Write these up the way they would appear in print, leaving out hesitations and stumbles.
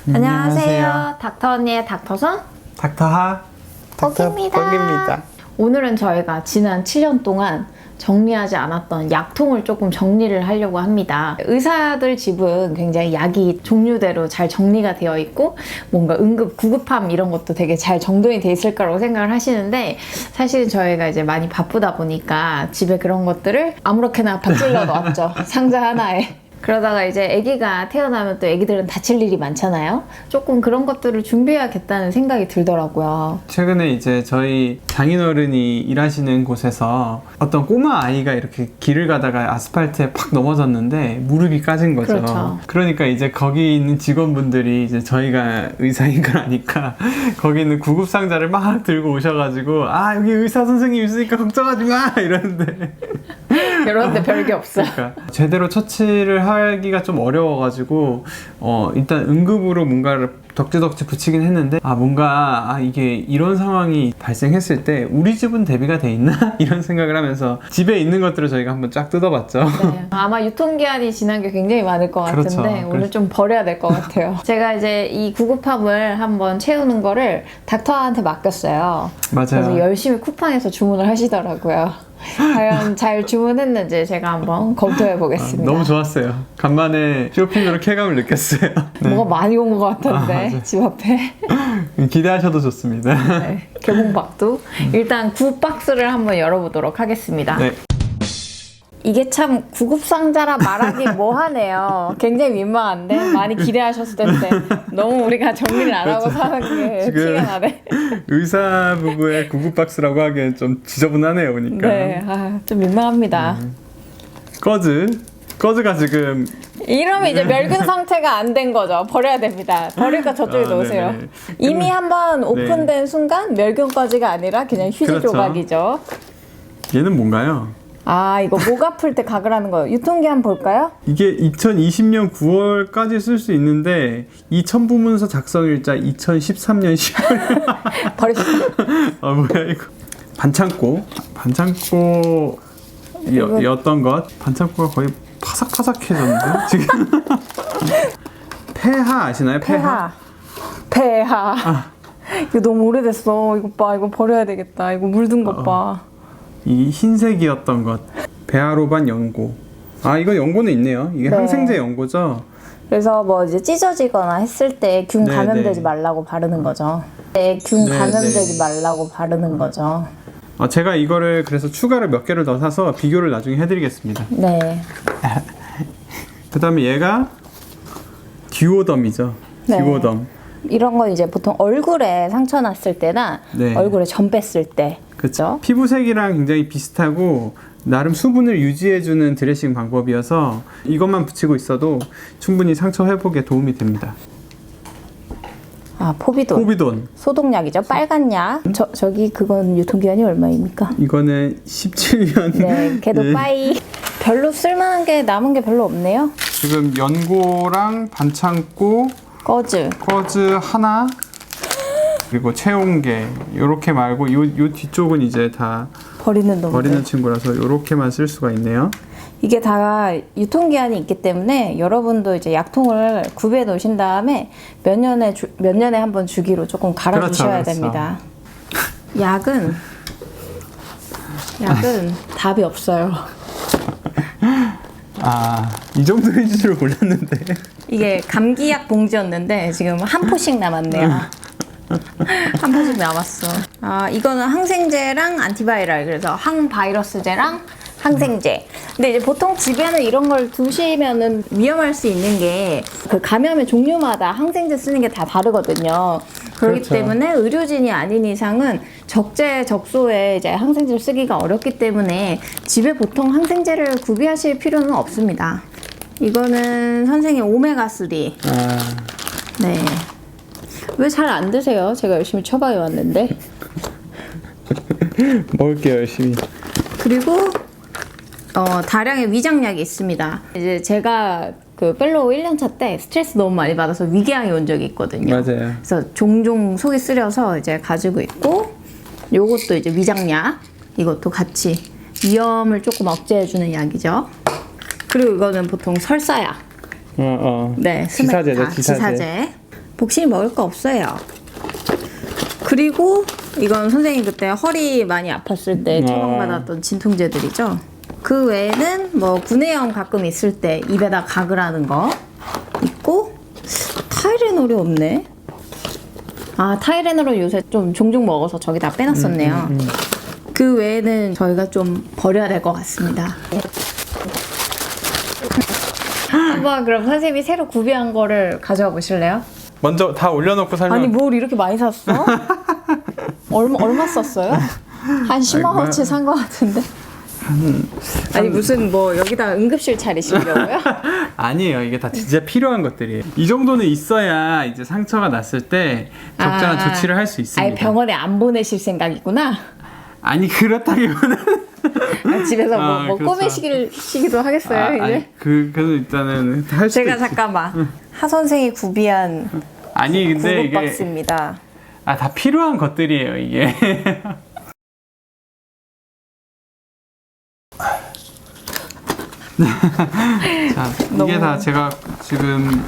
안녕하세요. 닥터 언니의 닥터선 닥터하 덕입니다. 오늘은 저희가 지난 7년 동안 정리하지 않았던 약통을 조금 정리를 하려고 합니다. 의사들 집은 굉장히 약이 종류대로 잘 정리가 되어 있고 뭔가 응급 구급함 이런 것도 되게 잘 정돈이 돼 있을 거라고 생각을 하시는데, 사실 저희가 이제 많이 바쁘다 보니까 집에 그런 것들을 아무렇게나 박질러 놨죠. 상자 하나에. 그러다가 이제 아기가 태어나면 또 아기들은 다칠 일이 많잖아요. 조금 그런 것들을 준비해야겠다는 생각이 들더라고요. 최근에 이제 저희 장인어른이 일하시는 곳에서 어떤 꼬마 아이가 이렇게 길을 가다가 아스팔트에 팍 넘어졌는데 무릎이 까진 거죠. 그렇죠. 그러니까 이제 거기 있는 직원분들이 이제 저희가 의사인 걸 아니까 거기 있는 구급상자를 막 들고 오셔가지고 아 여기 의사 선생님 있으니까 걱정하지 마 이러는데 그런데 별게 없어. 그러니까 제대로 처치를 하기가 좀 어려워가지고 일단 응급으로 뭔가를 덕지덕지 붙이긴 했는데 뭔가 이게 이런 상황이 발생했을 때 우리 집은 대비가 돼 있나? 이런 생각을 하면서 집에 있는 것들을 저희가 한번 쫙 뜯어봤죠. 네, 아마 유통기한이 지난 게 굉장히 많을 것 같은데 그렇죠. 오늘 좀 버려야 될 것 같아요. 제가 이제 이 구급함을 한번 채우는 거를 닥터한테 맡겼어요. 맞아요. 그래서 열심히 쿠팡에서 주문을 하시더라고요. 과연 잘 주문했는지 제가 한번 검토해 보겠습니다. 너무 좋았어요. 간만에 쇼핑으로 쾌감을 느꼈어요. 네. 뭐가 많이 온 것 같은데 집 앞에. 기대하셔도 좋습니다. 네, 개봉박두. 일단 9박스를 한번 열어보도록 하겠습니다. 네. 이게 참 구급상자라 말하기 뭐하네요. 굉장히 민망한데 많이 기대하셨을 텐데 너무 우리가 정리를 안 하고 사는 게 지금 티가 나네. 의사 부부의 구급박스라고 하기엔 좀 지저분하네요, 보니까. 네, 좀 민망합니다. 꺼즈가 지금 이러면 이제 멸균 상태가 안 된 거죠. 버려야 됩니다. 버릴까 저쪽에 놓으세요. 네네. 이미 한번 오픈된 순간 멸균까지가 아니라 그냥 휴지 그렇죠. 조각이죠. 얘는 뭔가요? 이거 목 아플 때 가글하는 거예요. 유통기한 볼까요? 이게 2020년 9월까지 쓸 수 있는데 이 첨부문서 작성일자 2013년 10월. 버리셨어요? 뭐야 이거. 반창고였던 것. 반창고가 거의 파삭파삭해졌는데 지금. 폐하 아시나요? 폐하. 이거 너무 오래됐어. 이거 봐. 이거 버려야 되겠다. 이거 물든 것 봐. 이 흰색이었던 것. 배아로반 연고. 이거 연고는 있네요. 이게 네. 항생제 연고죠. 그래서 뭐 이제 찢어지거나 했을 때 균 네, 감염되지 네. 말라고 바르는 거죠. 네, 균 네, 감염되지 말라고 바르는 거죠. 제가 이거를 그래서 추가로 몇 개를 더 사서 비교를 나중에 해드리겠습니다. 네. 그 다음에 얘가 듀오덤이죠. 네. 듀오덤. 이런 건 이제 보통 얼굴에 상처 났을 때나 네. 얼굴에 점 뺐을 때. 그렇죠. 피부색이랑 굉장히 비슷하고 나름 수분을 유지해주는 드레싱 방법이어서 이것만 붙이고 있어도 충분히 상처 회복에 도움이 됩니다. 포비돈. 소독약이죠. 빨간 약. 저기 그건 유통기한이 얼마입니까? 이거는 17년. 네, 걔도 예. 빠이. 별로 쓸만한 게 남은 게 별로 없네요. 지금 연고랑 반창고, 꺼즈 하나, 그리고 체온계 요렇게 말고 요 뒤쪽은 이제 다 버리는 친구라서 요렇게만 쓸 수가 있네요. 이게 다 유통기한이 있기 때문에 여러분도 이제 약통을 구비해 놓으신 다음에 몇 년에 한번 주기로 조금 갈아 주셔야 그렇죠. 됩니다. 약은 답이 없어요. 이 정도인 줄 몰랐는데. 이게 감기약 봉지였는데 지금 한 포씩 남았네요. 한 포씩 남았어. 이거는 항생제랑 안티바이럴, 그래서 항바이러스제랑 항생제. 근데 이제 보통 집에는 이런 걸 두시면은 위험할 수 있는 게 그 감염의 종류마다 항생제 쓰는 게 다 다르거든요. 그렇기 그렇죠. 때문에 의료진이 아닌 이상은 적재적소에 이제 항생제를 쓰기가 어렵기 때문에 집에 보통 항생제를 구비하실 필요는 없습니다. 이거는 선생님 오메가3. 네. 왜 잘 안 드세요? 제가 열심히 처방해 왔는데. 먹을게요 열심히. 그리고 다량의 위장약이 있습니다. 이제 제가 그 fellow 1년차 때 스트레스 너무 많이 받아서 위궤양이 온 적이 있거든요. 맞아요. 그래서 종종 속이 쓰려서 이제 가지고 있고, 요것도 이제 위장약, 이것도 같이 위염을 조금 억제해주는 약이죠. 그리고 이거는 보통 설사약. 네, 네, 지사제죠, 스메타, 지사제. 복심이 먹을 거 없어요. 그리고 이건 선생님 그때 허리 많이 아팠을 때 처방받았던 진통제들이죠. 그 외에는 뭐 구내염 가끔 있을 때 입에다 가글하는 거 있고, 타이레놀이 없네. 아, 타이레놀을 요새 좀 종종 먹어서 저기다 빼놨었네요. 그 외에는 저희가 좀 버려야 될 것 같습니다. 한번 그럼 선생님이 새로 구비한 거를 가져와 보실래요? 먼저 다 올려놓고 설명. 아니 뭘 이렇게 많이 샀어? 얼마 썼어요? 한 10만 원치 산 것 같은데. 아니 무슨 뭐 여기다 응급실 차리시려고요? 아니에요. 이게 다 진짜 필요한 것들이에요. 이 정도는 있어야 이제 상처가 났을 때 적절한 조치를 할 수 있습니다. 아니 병원에 안 보내실 생각이구나. 아니 그렇다기보다는 집에서 뭐 그렇죠. 꼬매시기도 하겠어요 이제? 아니, 그래서 일단은 할 수도 제가 있지. 잠깐만 하 선생이 구비한 아니 근데 구급 이게 박스입니다. 다 필요한 것들이에요 이게. 자, 이게 다 제가 지금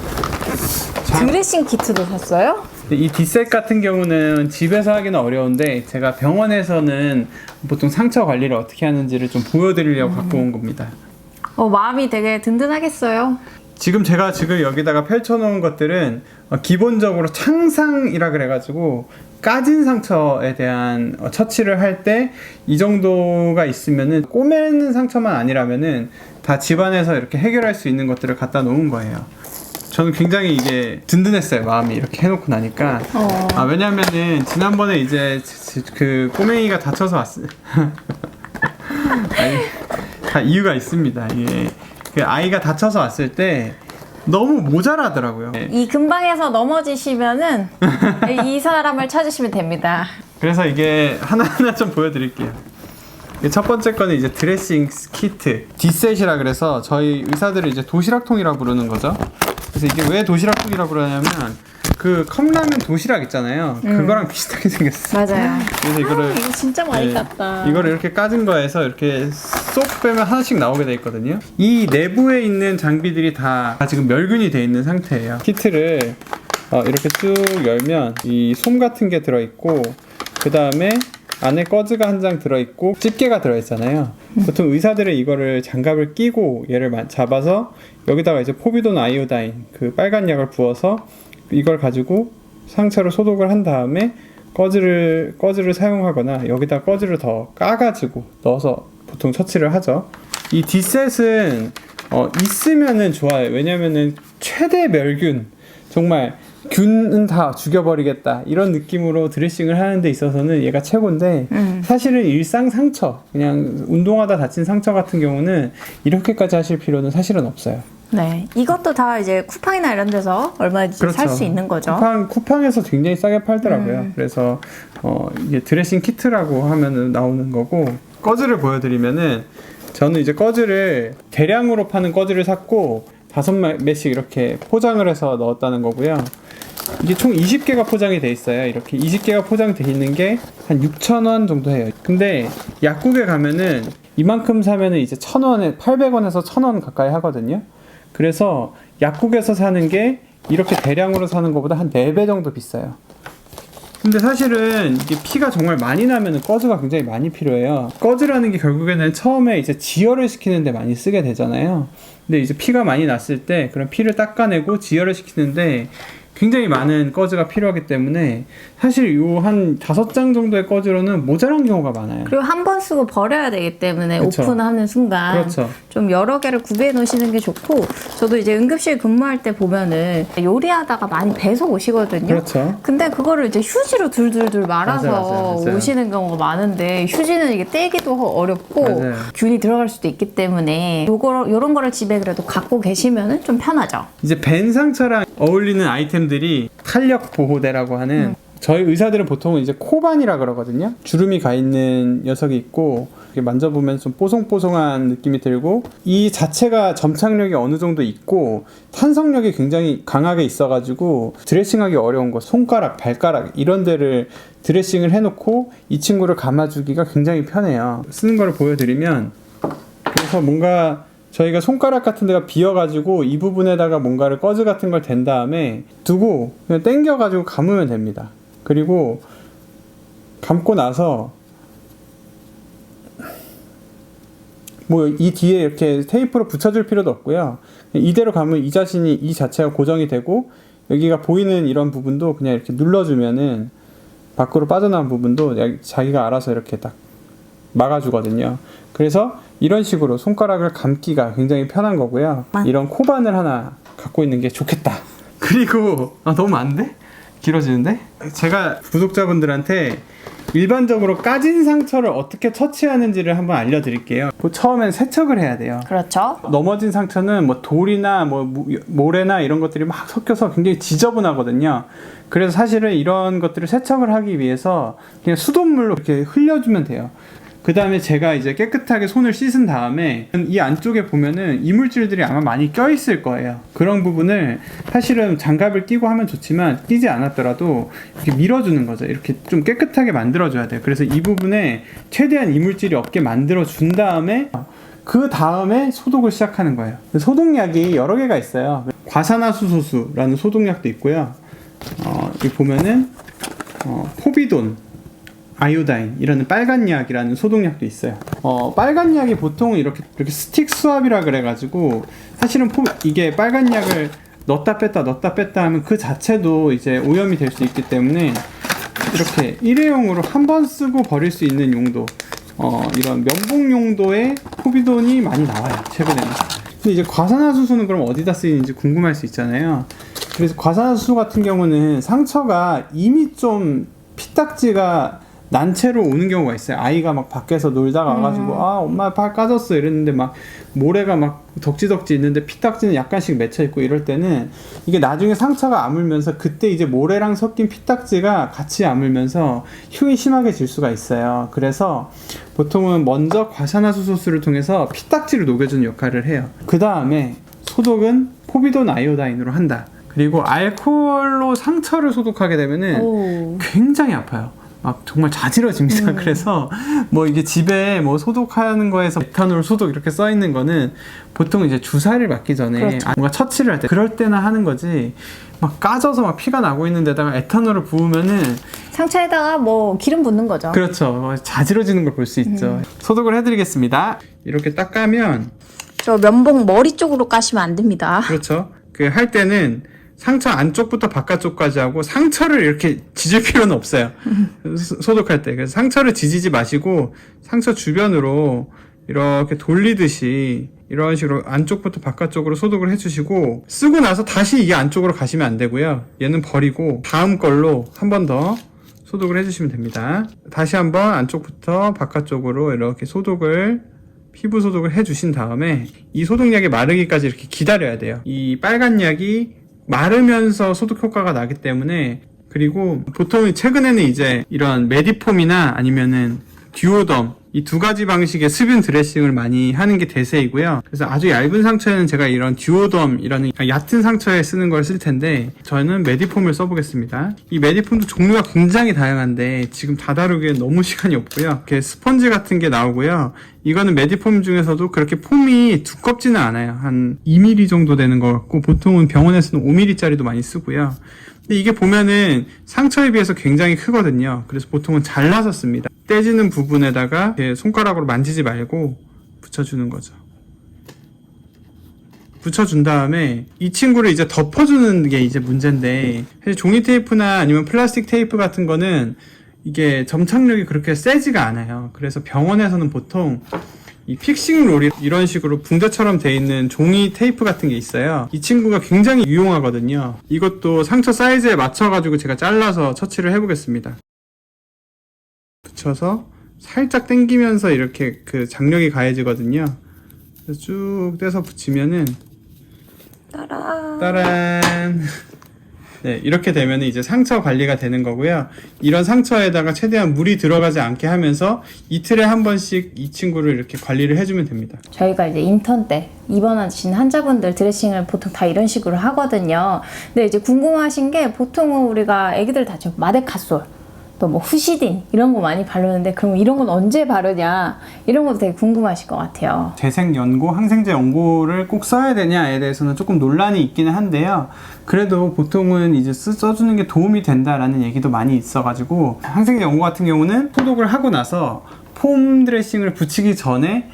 드레싱 키트도 샀어요? 이 디셋 같은 경우는 집에서 하기는 어려운데 제가 병원에서는 보통 상처 관리를 어떻게 하는지를 좀 보여드리려고 갖고 온 겁니다. 마음이 되게 든든하겠어요. 지금 제가 여기다가 펼쳐놓은 것들은 기본적으로 창상이라 그래가지고 까진 상처에 대한 처치를 할 때 이 정도가 있으면은 꼬매는 상처만 아니라면은 다 집안에서 이렇게 해결할 수 있는 것들을 갖다 놓은 거예요. 저는 굉장히 이게 든든했어요. 마음이 이렇게 해놓고 나니까. 왜냐면은 지난번에 이제 그 꼬맹이가 다쳐서 왔어요. 아니, 다 이유가 있습니다. 이게 그 아이가 다쳐서 왔을 때 너무 모자라더라고요. 이 근방에서 넘어지시면은 이 사람을 찾으시면 됩니다. 그래서 이게 하나하나 좀 보여드릴게요. 첫 번째 거는 이제 드레싱 키트 디셋이라 그래서 저희 의사들이 이제 도시락통이라 부르는 거죠. 그래서 이게 왜 도시락통이라 부르냐면 그 컵라면 도시락 있잖아요. 그거랑 비슷하게 생겼어요. 맞아요. 그래서 이거를 이거 진짜 많이 땄다. 이거를 이렇게 까진 거에서 이렇게 쏙 빼면 하나씩 나오게 돼 있거든요. 이 내부에 있는 장비들이 다 지금 멸균이 돼 있는 상태예요. 키트를 이렇게 쭉 열면 이 솜 같은 게 들어있고, 그 다음에 안에 꺼즈가 한 장 들어있고 집게가 들어있잖아요. 보통 의사들은 이거를 장갑을 끼고 얘를 잡아서 여기다가 이제 포비돈 아이오다인 그 빨간 약을 부어서 이걸 가지고 상처를 소독을 한 다음에 꺼즈를 사용하거나 여기다 꺼즈를 더 까가지고 넣어서 보통 처치를 하죠. 이 디셋은 있으면은 좋아요. 왜냐면은 최대 멸균, 정말 균은 다 죽여버리겠다 이런 느낌으로 드레싱을 하는 데 있어서는 얘가 최고인데, 사실은 일상 상처, 그냥 운동하다 다친 상처 같은 경우는 이렇게까지 하실 필요는 사실은 없어요. 네, 이것도 다 이제 쿠팡이나 이런 데서 얼마든지 그렇죠. 살 수 있는 거죠. 쿠팡에서 굉장히 싸게 팔더라고요. 그래서 이게 드레싱 키트라고 하면은 나오는 거고, 꺼즈를 보여드리면은 저는 이제 꺼즈를 대량으로 파는 꺼즈를 샀고 5매씩 이렇게 포장을 해서 넣었다는 거고요. 이게 총 20개가 포장이 돼 있어요. 이렇게 20개가 포장돼 있는 게 한 6,000원 정도 해요. 근데 약국에 가면은 이만큼 사면은 이제 1,000원에 800원에서 1,000원 가까이 하거든요. 그래서 약국에서 사는 게 이렇게 대량으로 사는 것보다 한 4배 정도 비싸요. 근데 사실은 이게 피가 정말 많이 나면은 꺼즈가 굉장히 많이 필요해요. 꺼즈라는 게 결국에는 처음에 이제 지혈을 시키는데 많이 쓰게 되잖아요. 근데 이제 피가 많이 났을 때 그런 피를 닦아내고 지혈을 시키는데 굉장히 많은 꺼즈가 필요하기 때문에 사실 요 한 5장 정도의 꺼즈로는 모자란 경우가 많아요. 그리고 한 번 쓰고 버려야 되기 때문에 그쵸. 오픈하는 순간 그렇죠. 좀 여러 개를 구비해 놓으시는 게 좋고, 저도 이제 응급실 근무할 때 보면은 요리하다가 많이 배서 오시거든요. 그렇죠. 근데 그거를 이제 휴지로 둘둘둘 말아서 맞아요. 오시는 경우가 많은데, 휴지는 이게 떼기도 어렵고 맞아요. 균이 들어갈 수도 있기 때문에 요런 거를 집에 그래도 갖고 계시면은 좀 편하죠. 이제 벤 상처랑 어울리는 아이템들이 탄력 보호대라고 하는, 저희 의사들은 보통 이제 코반이라 그러거든요. 주름이 가 있는 녀석이 있고, 이렇게 만져보면 좀 뽀송뽀송한 느낌이 들고, 이 자체가 점착력이 어느 정도 있고 탄성력이 굉장히 강하게 있어가지고 드레싱하기 어려운 거, 손가락, 발가락 이런 데를 드레싱을 해놓고 이 친구를 감아주기가 굉장히 편해요. 쓰는 거를 보여드리면, 그래서 뭔가 저희가 손가락 같은 데가 비어가지고 이 부분에다가 뭔가를 꺼즈 같은 걸 댄 다음에 두고 그냥 당겨가지고 감으면 됩니다. 그리고 감고 나서 뭐 이 뒤에 이렇게 테이프로 붙여줄 필요도 없고요. 이대로 감으면 이 자체가 고정이 되고 여기가 보이는 이런 부분도 그냥 이렇게 눌러주면은 밖으로 빠져나온 부분도 자기가 알아서 이렇게 딱 막아주거든요. 그래서 이런 식으로 손가락을 감기가 굉장히 편한 거고요. 이런 코바늘 하나 갖고 있는 게 좋겠다. 그리고 너무 안 돼? 길어지는데? 제가 구독자분들한테 일반적으로 까진 상처를 어떻게 처치하는지를 한번 알려드릴게요. 처음엔 세척을 해야 돼요. 그렇죠. 넘어진 상처는 뭐 돌이나 뭐 모래나 이런 것들이 막 섞여서 굉장히 지저분하거든요. 그래서 사실은 이런 것들을 세척을 하기 위해서 그냥 수돗물로 이렇게 흘려주면 돼요. 그 다음에 제가 이제 깨끗하게 손을 씻은 다음에 이 안쪽에 보면은 이물질들이 아마 많이 껴있을 거예요. 그런 부분을 사실은 장갑을 끼고 하면 좋지만 끼지 않았더라도 이렇게 밀어주는 거죠. 이렇게 좀 깨끗하게 만들어줘야 돼요. 그래서 이 부분에 최대한 이물질이 없게 만들어준 다음에 그 다음에 소독을 시작하는 거예요. 소독약이 여러 개가 있어요. 과산화수소수라는 소독약도 있고요. 여기 보면은 포비돈 아이오다인이라는 빨간 약이라는 소독약도 있어요. 빨간 약이 보통 이렇게 스틱 수압이라 그래가지고 사실은 이게 빨간 약을 넣었다 뺐다 하면 그 자체도 이제 오염이 될 수 있기 때문에 이렇게 일회용으로 한 번 쓰고 버릴 수 있는 용도, 이런 면봉 용도의 포비돈이 많이 나와요, 최근에는. 근데 이제 과산화수소는 그럼 어디다 쓰이는지 궁금할 수 있잖아요. 그래서 과산화수소 같은 경우는 상처가 이미 좀 피딱지가 난 채로 오는 경우가 있어요. 아이가 막 밖에서 놀다가 와가지고 엄마 팔 까졌어 이랬는데 막 모래가 막 덕지덕지 있는데 피딱지는 약간씩 맺혀 있고 이럴 때는 이게 나중에 상처가 아물면서 그때 이제 모래랑 섞인 피딱지가 같이 아물면서 흉이 심하게 질 수가 있어요. 그래서 보통은 먼저 과산화수소수를 통해서 피딱지를 녹여주는 역할을 해요. 그 다음에 소독은 포비돈 아이오다인으로 한다. 그리고 알코올로 상처를 소독하게 되면은 굉장히 아파요. 막 정말 자지러집니다. 그래서 뭐 이게 집에 뭐 소독하는 거에서 에탄올 소독 이렇게 써 있는 거는 보통 이제 주사를 맞기 전에 그렇죠. 뭔가 처치를 할 때 그럴 때나 하는 거지. 막 까져서 막 피가 나고 있는 데다가 에탄올을 부으면은 상처에다가 뭐 기름 붓는 거죠. 그렇죠. 자지러지는 걸 볼 수 있죠. 소독을 해드리겠습니다. 이렇게 딱 까면 저 면봉 머리 쪽으로 까시면 안 됩니다. 그렇죠. 그 할 때는 상처 안쪽부터 바깥쪽까지 하고 상처를 이렇게 지질 필요는 없어요. 소독할 때. 그래서 상처를 지지지 마시고 상처 주변으로 이렇게 돌리듯이 이런 식으로 안쪽부터 바깥쪽으로 소독을 해주시고 쓰고 나서 다시 이게 안쪽으로 가시면 안 되고요. 얘는 버리고 다음 걸로 한 번 더 소독을 해주시면 됩니다. 다시 한번 안쪽부터 바깥쪽으로 이렇게 피부 소독을 해주신 다음에 이 소독약이 마르기까지 이렇게 기다려야 돼요. 이 빨간 약이 마르면서 소독 효과가 나기 때문에. 그리고 보통 최근에는 이제 이런 메디폼이나 아니면은 듀오덤 이 두 가지 방식의 수분 드레싱을 많이 하는 게 대세이고요. 그래서 아주 얇은 상처에는 제가 이런 듀오덤이라는 얕은 상처에 쓰는 걸 쓸 텐데 저는 메디폼을 써보겠습니다. 이 메디폼도 종류가 굉장히 다양한데 지금 다 다루기엔 너무 시간이 없고요. 이렇게 스펀지 같은 게 나오고요. 이거는 메디폼 중에서도 그렇게 폼이 두껍지는 않아요. 한 2mm 정도 되는 것 같고 보통은 병원에서는 5mm짜리도 많이 쓰고요. 근데 이게 보면은 상처에 비해서 굉장히 크거든요. 그래서 보통은 잘라서 씁니다. 떼지는 부분에다가 이렇게 손가락으로 만지지 말고 붙여주는 거죠. 붙여준 다음에 이 친구를 이제 덮어주는 게 이제 문제인데 사실 종이 테이프나 아니면 플라스틱 테이프 같은 거는 이게 점착력이 그렇게 세지가 않아요. 그래서 병원에서는 보통 이 픽싱 롤이 이런 식으로 붕대처럼 돼 있는 종이 테이프 같은 게 있어요. 이 친구가 굉장히 유용하거든요. 이것도 상처 사이즈에 맞춰가지고 제가 잘라서 처치를 해보겠습니다. 붙여서 살짝 당기면서 이렇게 그 장력이 가해지거든요. 그래서 쭉 떼서 붙이면은 따란 네, 이렇게 되면 이제 상처 관리가 되는 거고요. 이런 상처에다가 최대한 물이 들어가지 않게 하면서 이틀에 한 번씩 이 친구를 이렇게 관리를 해주면 됩니다. 저희가 이제 인턴 때 입원하신 환자분들 드레싱을 보통 다 이런 식으로 하거든요. 근데 이제 궁금하신 게 보통은 우리가 애기들 다죠. 마데카솔 또 뭐 후시딘 이런 거 많이 바르는데 그럼 이런 건 언제 바르냐 이런 것도 되게 궁금하실 것 같아요. 재생 연고, 항생제 연고를 꼭 써야 되냐에 대해서는 조금 논란이 있기는 한데요. 그래도 보통은 이제 써주는 게 도움이 된다라는 얘기도 많이 있어가지고 항생제 연고 같은 경우는 소독을 하고 나서 폼 드레싱을 붙이기 전에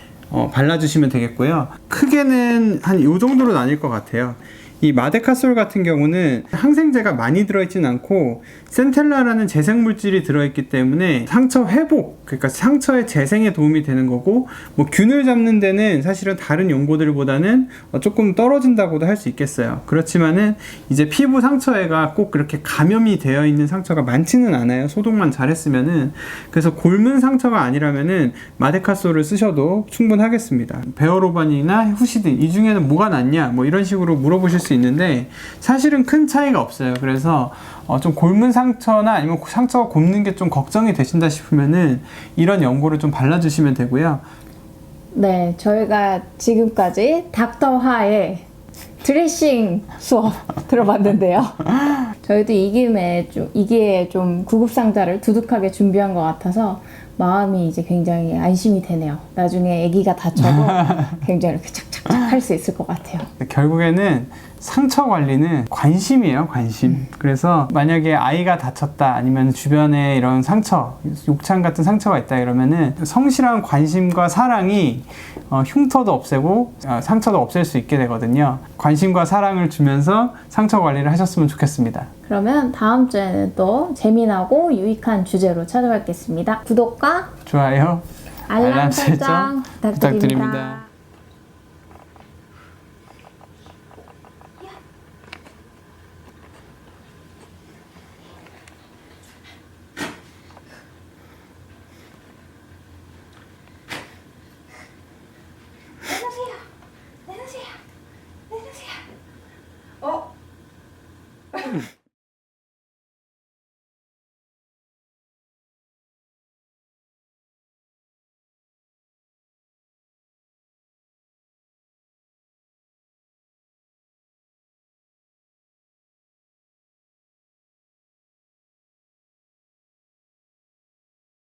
발라주시면 되겠고요. 크게는 한 이 정도로 나뉠 것 같아요. 이 마데카솔 같은 경우는 항생제가 많이 들어있진 않고 센텔라라는 재생물질이 들어있기 때문에 상처 회복, 그러니까 상처의 재생에 도움이 되는 거고, 뭐 균을 잡는 데는 사실은 다른 연고들보다는 조금 떨어진다고도 할 수 있겠어요. 그렇지만은 이제 피부 상처에가 꼭 그렇게 감염이 되어 있는 상처가 많지는 않아요. 소독만 잘했으면은. 그래서 곪은 상처가 아니라면은 마데카솔을 쓰셔도 충분하겠습니다. 베어로반이나 후시딘 이 중에는 뭐가 낫냐 뭐 이런 식으로 물어보실 수 있는데 사실은 큰 차이가 없어요. 그래서 좀 곪은 상처나 아니면 상처가 곪는 게 좀 걱정이 되신다 싶으면은 이런 연고를 좀 발라주시면 되고요. 네, 저희가 지금까지 닥터 하의 드레싱 수업 들어봤는데요. 저희도 이기에 좀 구급상자를 두둑하게 준비한 것 같아서 마음이 이제 굉장히 안심이 되네요. 나중에 아기가 다쳐도 굉장히 이렇게 착착착 할 수 있을 것 같아요. 결국에는 상처 관리는 관심이에요, 관심. 그래서 만약에 아이가 다쳤다 아니면 주변에 이런 상처, 욕창 같은 상처가 있다 이러면은 성실한 관심과 사랑이 흉터도 없애고 상처도 없앨 수 있게 되거든요. 관심과 사랑을 주면서 상처 관리를 하셨으면 좋겠습니다. 그러면 다음 주에는 또 재미나고 유익한 주제로 찾아뵙겠습니다. 구독과 좋아요, 알람 설정 부탁드립니다.